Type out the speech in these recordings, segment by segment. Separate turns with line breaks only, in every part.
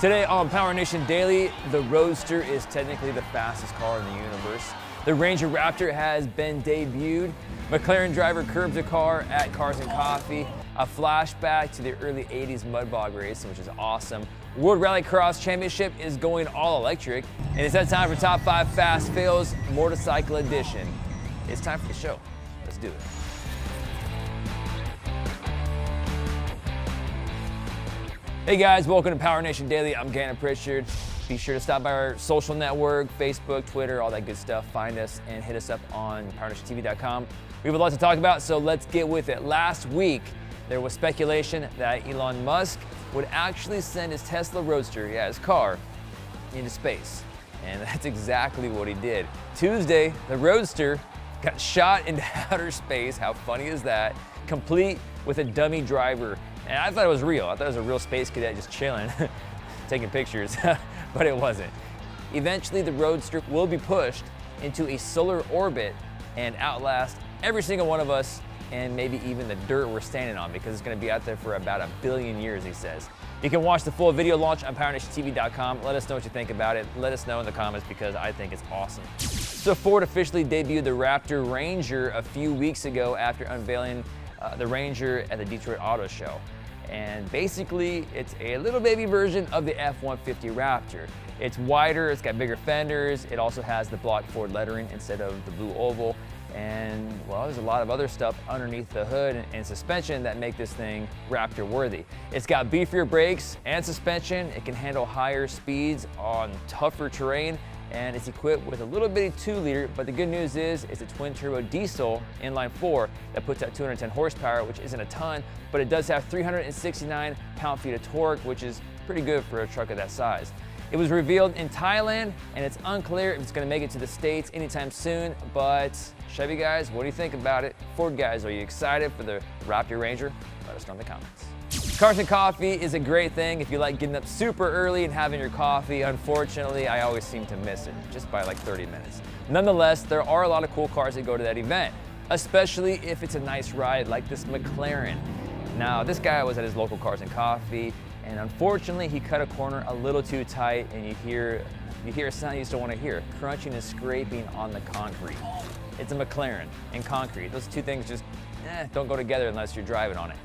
Today on PowerNation Daily, the Roadster is technically the fastest car in the universe. The Ranger Raptor has been debuted. McLaren driver curbs a car at Cars and Coffee. A flashback to the early 80s mud bog race, which is awesome. World Rallycross Championship is going all electric. And it's that time for Top 5 Fast Fails Motorcycle Edition. It's time for the show. Let's do it. Hey guys, welcome to PowerNation Daily. I'm Gannon Pritchard. Be sure to stop by our social network, Facebook, Twitter, all that good stuff. Find us and hit us up on PowerNationTV.com. We have a lot to talk about, so let's get with it. Last week, there was speculation that Elon Musk would actually send his Tesla Roadster, his car, into space. And that's exactly what he did. Tuesday, the Roadster got shot into outer space. How funny is that? Complete with a dummy driver. And I thought it was real. I thought it was a real space cadet just chilling, taking pictures, but it wasn't. Eventually, the Roadster will be pushed into a solar orbit and outlast every single one of us and maybe even the dirt we're standing on, because it's gonna be out there for about 1 billion years, he says. You can watch the full video launch on PowerNationTV.com. Let us know what you think about it. Let us know in the comments because I think it's awesome. So Ford officially debuted the Raptor Ranger a few weeks ago after unveiling the Ranger at the Detroit Auto Show. And basically, it's a little baby version of the F-150 Raptor. It's wider, it's got bigger fenders, it also has the block Ford lettering instead of the blue oval. And, well, there's a lot of other stuff underneath the hood and suspension that make this thing Raptor worthy. It's got beefier brakes and suspension. It can handle higher speeds on tougher terrain, and it's equipped with a little bitty 2-liter, but the good news is it's a twin-turbo diesel inline-4 that puts out 210 horsepower, which isn't a ton, but it does have 369 pound-feet of torque, which is pretty good for a truck of that size. It was revealed in Thailand, and it's unclear if it's going to make it to the States anytime soon, but Chevy guys, what do you think about it? Ford guys, are you excited for the Raptor Ranger? Let us know in the comments. Cars and Coffee is a great thing if you like getting up super early and having your coffee. Unfortunately, I always seem to miss it, just by like 30 minutes. Nonetheless, there are a lot of cool cars that go to that event, especially if it's a nice ride like this McLaren. Now, this guy was at his local Cars and Coffee, and unfortunately, he cut a corner a little too tight, and you hear a sound you just don't want to hear, crunching and scraping on the concrete. It's a McLaren and concrete. Those two things just don't go together unless you're driving on it.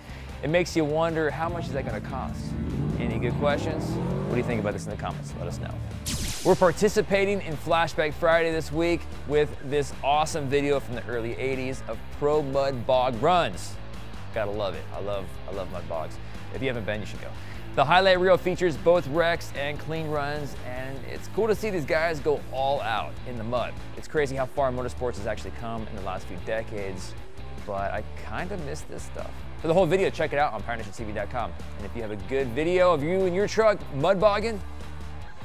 It makes you wonder, how much is that going to cost? Any good questions? What do you think about this in the comments? Let us know. We're participating in Flashback Friday this week with this awesome video from the early 80s of pro mud bog runs. Gotta love it. I love mud bogs. If you haven't been, you should go. The highlight reel features both wrecks and clean runs, and it's cool to see these guys go all out in the mud. It's crazy how far motorsports has actually come in the last few decades, but I kind of miss this stuff. For the whole video, check it out on PowerNationTV.com. And if you have a good video of you and your truck mud bogging,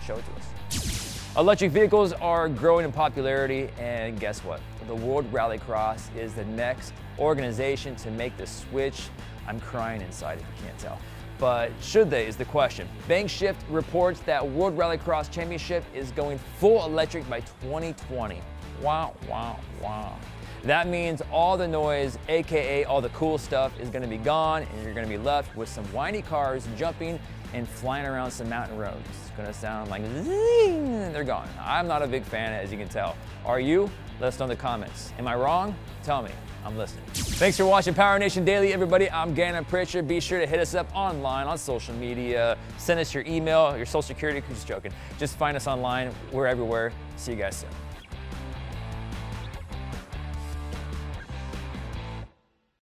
show it to us. Electric vehicles are growing in popularity, and guess what? The World Rallycross is the next organization to make the switch. I'm crying inside if you can't tell. But should they is the question. Bankshift reports that World Rallycross Championship is going full electric by 2020. Wow, wow, wow. That means all the noise, AKA all the cool stuff, is gonna be gone, and you're gonna be left with some whiny cars jumping and flying around some mountain roads. It's gonna sound like zing, they're gone. I'm not a big fan, as you can tell. Are you? Let us know in the comments. Am I wrong? Tell me. I'm listening. Thanks for watching PowerNation Daily, everybody. I'm Gannon Pritchard. Be sure to hit us up online on social media. Send us your email, your social security. Just joking. Just find us online. We're everywhere. See you guys soon.